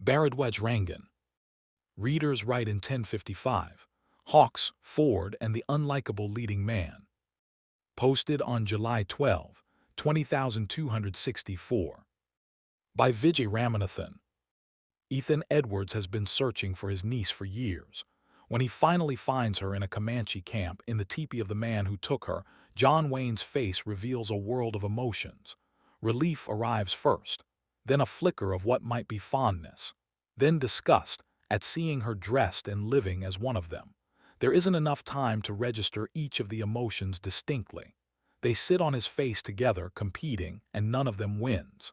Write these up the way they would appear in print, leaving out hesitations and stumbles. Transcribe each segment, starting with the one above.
Baradwaj Rangan. Readers write in 1055. Hawks, Ford, and the Unlikable Leading Man. Posted on July 12, 20264. By Vijay Ramanathan. Ethan Edwards has been searching for his niece for years. When he finally finds her in a Comanche camp in the teepee of the man who took her, John Wayne's face reveals a world of emotions. Relief arrives first, then a flicker of what might be fondness, then disgust at seeing her dressed and living as one of them. There isn't enough time to register each of the emotions distinctly. They sit on his face together, competing, and none of them wins.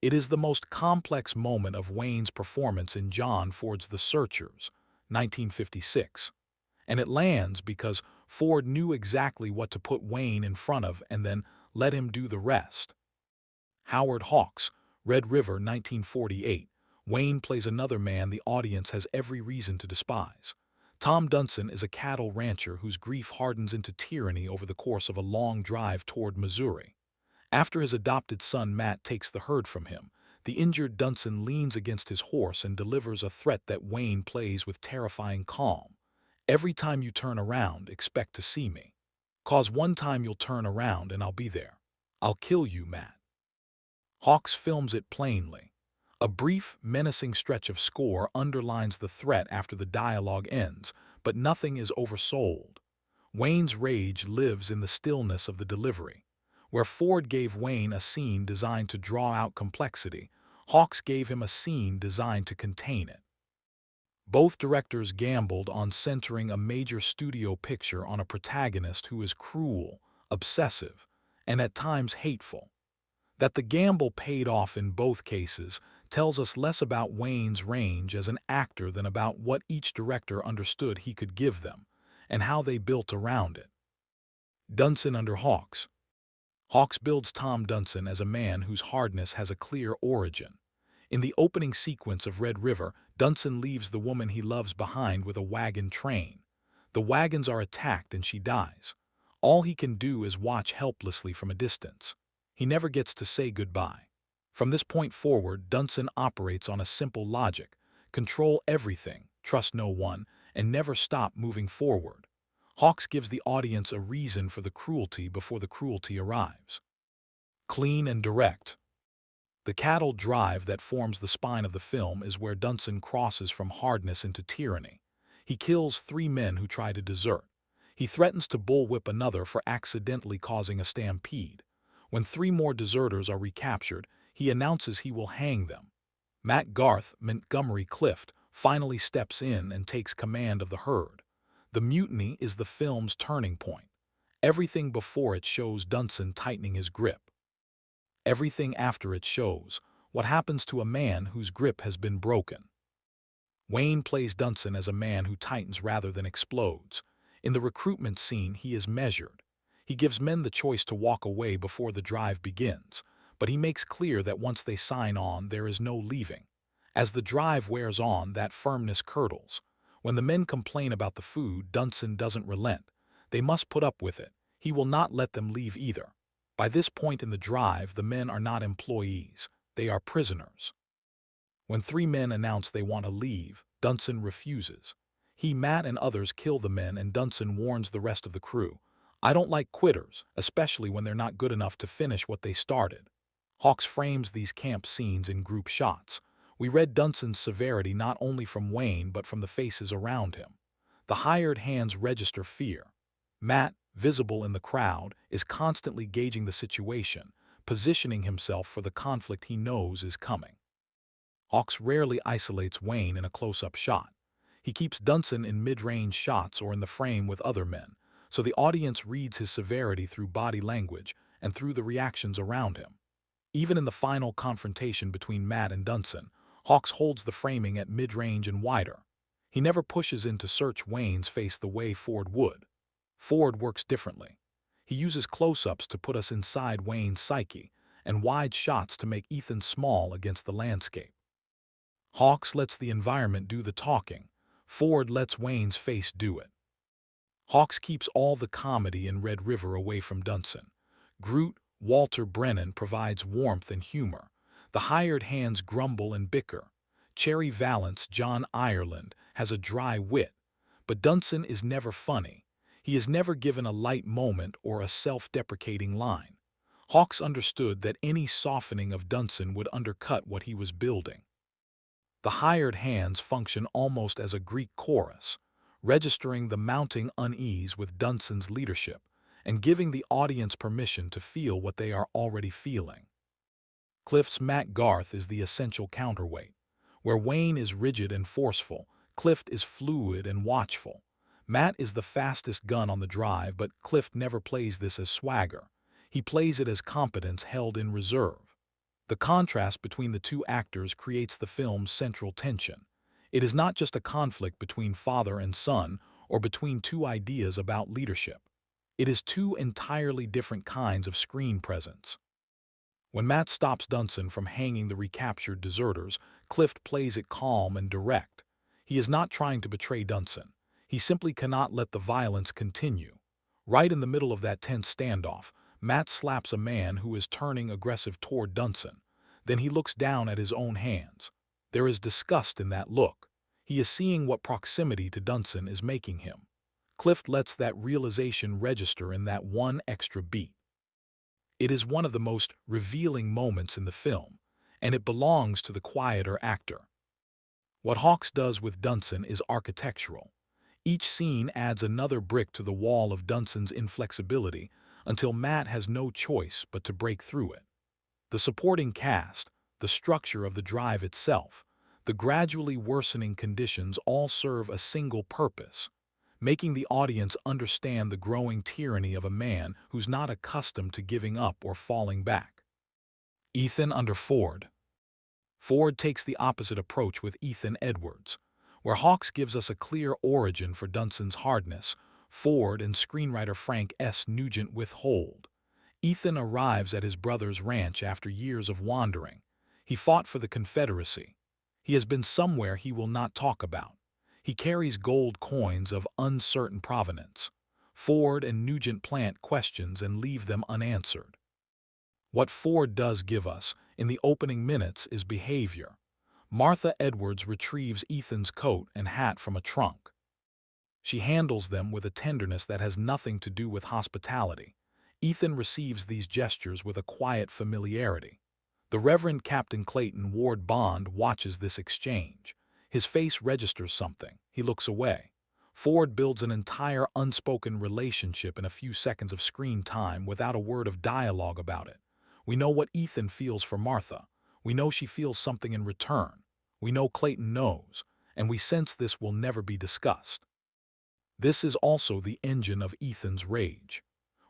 It is the most complex moment of Wayne's performance in John Ford's The Searchers, 1956. And it lands because Ford knew exactly what to put Wayne in front of and then let him do the rest. Howard Hawks, Red River, 1948. Wayne plays another man the audience has every reason to despise. Tom Dunson is a cattle rancher whose grief hardens into tyranny over the course of a long drive toward Missouri. After his adopted son Matt takes the herd from him, the injured Dunson leans against his horse and delivers a threat that Wayne plays with terrifying calm. "Every time you turn around, expect to see me. 'Cause one time you'll turn around and I'll be there. I'll kill you, Matt." Hawks films it plainly. A brief, menacing stretch of score underlines the threat after the dialogue ends, but nothing is oversold. Wayne's rage lives in the stillness of the delivery. Where Ford gave Wayne a scene designed to draw out complexity, Hawks gave him a scene designed to contain it. Both directors gambled on centering a major studio picture on a protagonist who is cruel, obsessive, and at times hateful. That the gamble paid off in both cases tells us less about Wayne's range as an actor than about what each director understood he could give them, and how they built around it. Dunson under Hawks. Hawks builds Tom Dunson as a man whose hardness has a clear origin. In the opening sequence of Red River, Dunson leaves the woman he loves behind with a wagon train. The wagons are attacked and she dies. All he can do is watch helplessly from a distance. He never gets to say goodbye. From this point forward, Dunson operates on a simple logic: control everything, trust no one, and never stop moving forward. Hawks gives the audience a reason for the cruelty before the cruelty arrives. Clean and direct. The cattle drive that forms the spine of the film is where Dunson crosses from hardness into tyranny. He kills 3 men who try to desert. He threatens to bullwhip another for accidentally causing a stampede. When 3 more deserters are recaptured, he announces he will hang them. Matt Garth, Montgomery Clift, finally steps in and takes command of the herd. The mutiny is the film's turning point. Everything before it shows Dunson tightening his grip. Everything after it shows what happens to a man whose grip has been broken. Wayne plays Dunson as a man who tightens rather than explodes. In the recruitment scene, he is measured. He gives men the choice to walk away before the drive begins, but he makes clear that once they sign on, there is no leaving. As the drive wears on, that firmness curdles. When the men complain about the food, Dunson doesn't relent. They must put up with it. He will not let them leave either. By this point in the drive, the men are not employees. They are prisoners. When 3 men announce they want to leave, Dunson refuses. He, Matt, and others kill the men, and Dunson warns the rest of the crew. "I don't like quitters, especially when they're not good enough to finish what they started." Hawks frames these camp scenes in group shots. We read Dunson's severity not only from Wayne but from the faces around him. The hired hands register fear. Matt, visible in the crowd, is constantly gauging the situation, positioning himself for the conflict he knows is coming. Hawks rarely isolates Wayne in a close-up shot. He keeps Dunson in mid-range shots or in the frame with other men, so the audience reads his severity through body language and through the reactions around him. Even in the final confrontation between Matt and Dunson, Hawks holds the framing at mid-range and wider. He never pushes in to search Wayne's face the way Ford would. Ford works differently. He uses close-ups to put us inside Wayne's psyche, and wide shots to make Ethan small against the landscape. Hawks lets the environment do the talking. Ford lets Wayne's face do it. Hawks keeps all the comedy in Red River away from Dunson. Groot, Walter Brennan provides warmth and humor. The hired hands grumble and bicker. Cherry Valance, John Ireland, has a dry wit, but Dunson is never funny. He is never given a light moment or a self-deprecating line. Hawks understood that any softening of Dunson would undercut what he was building. The hired hands function almost as a Greek chorus, registering the mounting unease with Dunson's leadership and giving the audience permission to feel what they are already feeling. Clift's Matt Garth is the essential counterweight. Where Wayne is rigid and forceful, Clift is fluid and watchful. Matt is the fastest gun on the drive, but Clift never plays this as swagger. He plays it as competence held in reserve. The contrast between the two actors creates the film's central tension. It is not just a conflict between father and son or between two ideas about leadership. It is two entirely different kinds of screen presence. When Matt stops Dunson from hanging the recaptured deserters, Clift plays it calm and direct. He is not trying to betray Dunson. He simply cannot let the violence continue. Right in the middle of that tense standoff, Matt slaps a man who is turning aggressive toward Dunson. Then he looks down at his own hands. There is disgust in that look. He is seeing what proximity to Dunson is making him. Clift lets that realization register in that one extra beat. It is one of the most revealing moments in the film, and it belongs to the quieter actor. What Hawks does with Dunson is architectural. Each scene adds another brick to the wall of Dunson's inflexibility until Matt has no choice but to break through it. The supporting cast, the structure of the drive itself, the gradually worsening conditions all serve a single purpose: making the audience understand the growing tyranny of a man who's not accustomed to giving up or falling back. Ethan under Ford. Ford takes the opposite approach with Ethan Edwards. Where Hawks gives us a clear origin for Dunson's hardness, Ford and screenwriter Frank S. Nugent withhold. Ethan arrives at his brother's ranch after years of wandering. He fought for the Confederacy. He has been somewhere he will not talk about. He carries gold coins of uncertain provenance. Ford and Nugent plant questions and leave them unanswered. What Ford does give us in the opening minutes is behavior. Martha Edwards retrieves Ethan's coat and hat from a trunk. She handles them with a tenderness that has nothing to do with hospitality. Ethan receives these gestures with a quiet familiarity. The Reverend Captain Clayton Ward Bond watches this exchange. His face registers something. He looks away. Ford builds an entire unspoken relationship in a few seconds of screen time without a word of dialogue about it. We know what Ethan feels for Martha. We know she feels something in return. We know Clayton knows, and we sense this will never be discussed. This is also the engine of Ethan's rage.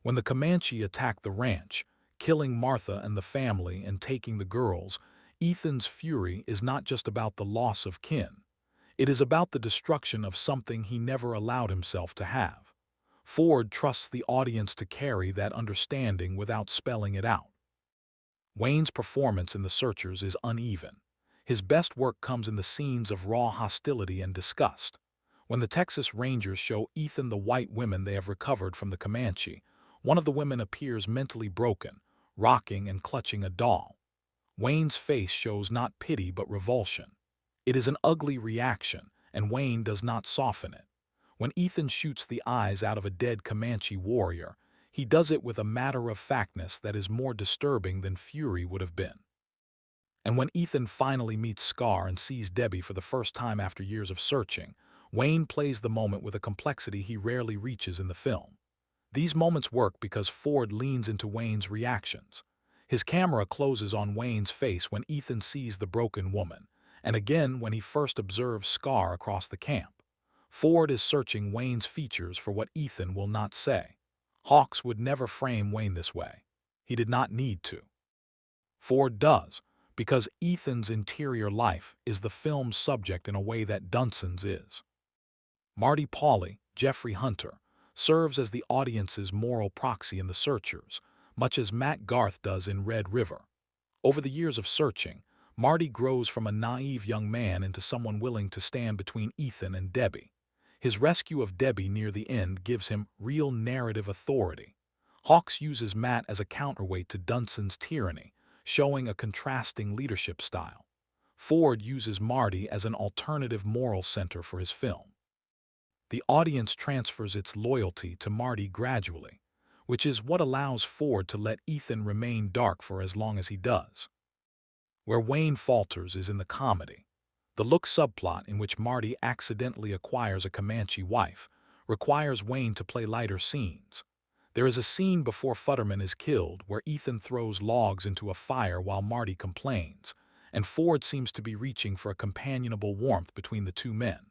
When the Comanche attack the ranch, killing Martha and the family and taking the girls, Ethan's fury is not just about the loss of kin. It is about the destruction of something he never allowed himself to have. Ford trusts the audience to carry that understanding without spelling it out. Wayne's performance in The Searchers is uneven. His best work comes in the scenes of raw hostility and disgust. When the Texas Rangers show Ethan the white women they have recovered from the Comanche, one of the women appears mentally broken, rocking and clutching a doll. Wayne's face shows not pity but revulsion. It is an ugly reaction, and Wayne does not soften it. When Ethan shoots the eyes out of a dead Comanche warrior, he does it with a matter-of-factness that is more disturbing than fury would have been. And when Ethan finally meets Scar and sees Debbie for the first time after years of searching, Wayne plays the moment with a complexity he rarely reaches in the film. These moments work because Ford leans into Wayne's reactions. His camera closes on Wayne's face when Ethan sees the broken woman, and again when he first observes Scar across the camp. Ford is searching Wayne's features for what Ethan will not say. Hawks would never frame Wayne this way. He did not need to. Ford does, because Ethan's interior life is the film's subject in a way that Dunson's is. Marty Pauly, Jeffrey Hunter, serves as the audience's moral proxy in The Searchers, much as Matt Garth does in Red River. Over the years of searching, Marty grows from a naive young man into someone willing to stand between Ethan and Debbie. His rescue of Debbie near the end gives him real narrative authority. Hawks uses Matt as a counterweight to Dunson's tyranny, showing a contrasting leadership style. Ford uses Marty as an alternative moral center for his film. The audience transfers its loyalty to Marty gradually, which is what allows Ford to let Ethan remain dark for as long as he does. Where Wayne falters is in the comedy. The look subplot in which Marty accidentally acquires a Comanche wife requires Wayne to play lighter scenes. There is a scene before Futterman is killed where Ethan throws logs into a fire while Marty complains, and Ford seems to be reaching for a companionable warmth between the two men.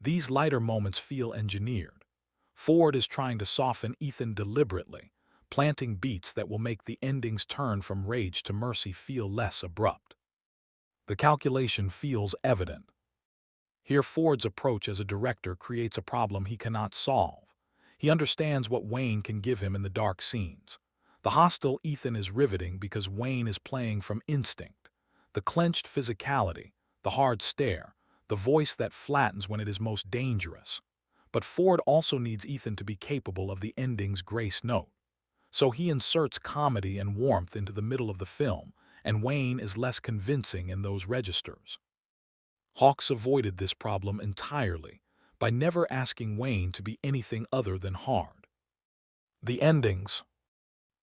These lighter moments feel engineered. Ford is trying to soften Ethan deliberately, planting beats that will make the ending's turn from rage to mercy feel less abrupt. The calculation feels evident. Here Ford's approach as a director creates a problem he cannot solve. He understands what Wayne can give him in the dark scenes. The hostile Ethan is riveting because Wayne is playing from instinct. The clenched physicality, the hard stare, the voice that flattens when it is most dangerous. But Ford also needs Ethan to be capable of the ending's grace note. So he inserts comedy and warmth into the middle of the film, and Wayne is less convincing in those registers. Hawks avoided this problem entirely by never asking Wayne to be anything other than hard. The endings.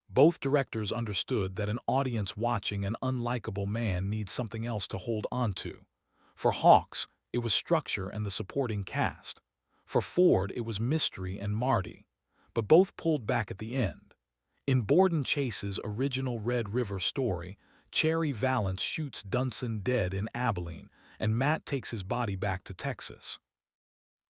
Both directors understood that an audience watching an unlikable man needs something else to hold onto. For Hawks, it was structure and the supporting cast. For Ford, it was mystery and Marty. But both pulled back at the end. In Borden Chase's original Red River story, Cherry Valance shoots Dunson dead in Abilene, and Matt takes his body back to Texas.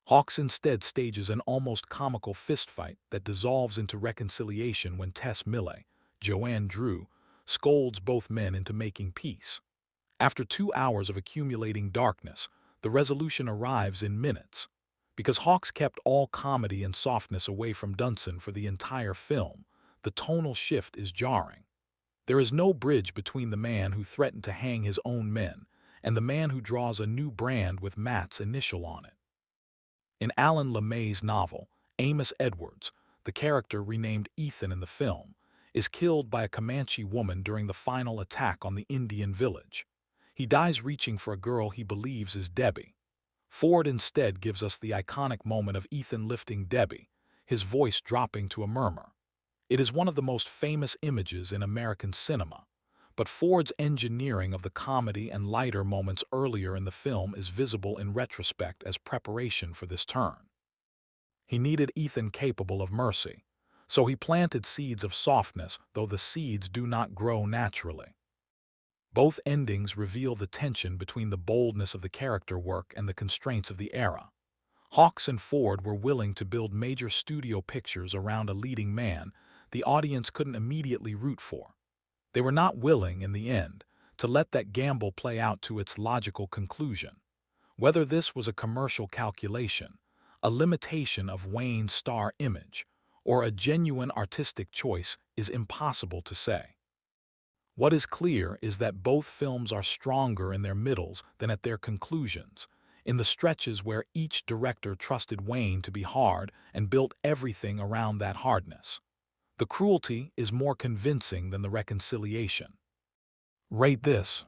Hawks instead stages an almost comical fistfight that dissolves into reconciliation when Tess Millay, Joanne Drew, scolds both men into making peace. After 2 hours of accumulating darkness, the resolution arrives in minutes. Because Hawks kept all comedy and softness away from Dunson for the entire film, the tonal shift is jarring. There is no bridge between the man who threatened to hang his own men and the man who draws a new brand with Matt's initial on it. In Alan LeMay's novel, Amos Edwards, the character renamed Ethan in the film, is killed by a Comanche woman during the final attack on the Indian village. He dies reaching for a girl he believes is Debbie. Ford instead gives us the iconic moment of Ethan lifting Debbie, his voice dropping to a murmur. It is one of the most famous images in American cinema, but Ford's engineering of the comedy and lighter moments earlier in the film is visible in retrospect as preparation for this turn. He needed Ethan capable of mercy, so he planted seeds of softness, though the seeds do not grow naturally. Both endings reveal the tension between the boldness of the character work and the constraints of the era. Hawks and Ford were willing to build major studio pictures around a leading man the audience couldn't immediately root for. They were not willing, in the end, to let that gamble play out to its logical conclusion. Whether this was a commercial calculation, a limitation of Wayne's star image, or a genuine artistic choice is impossible to say. What is clear is that both films are stronger in their middles than at their conclusions, in the stretches where each director trusted Wayne to be hard and built everything around that hardness. The cruelty is more convincing than the reconciliation. Rate this.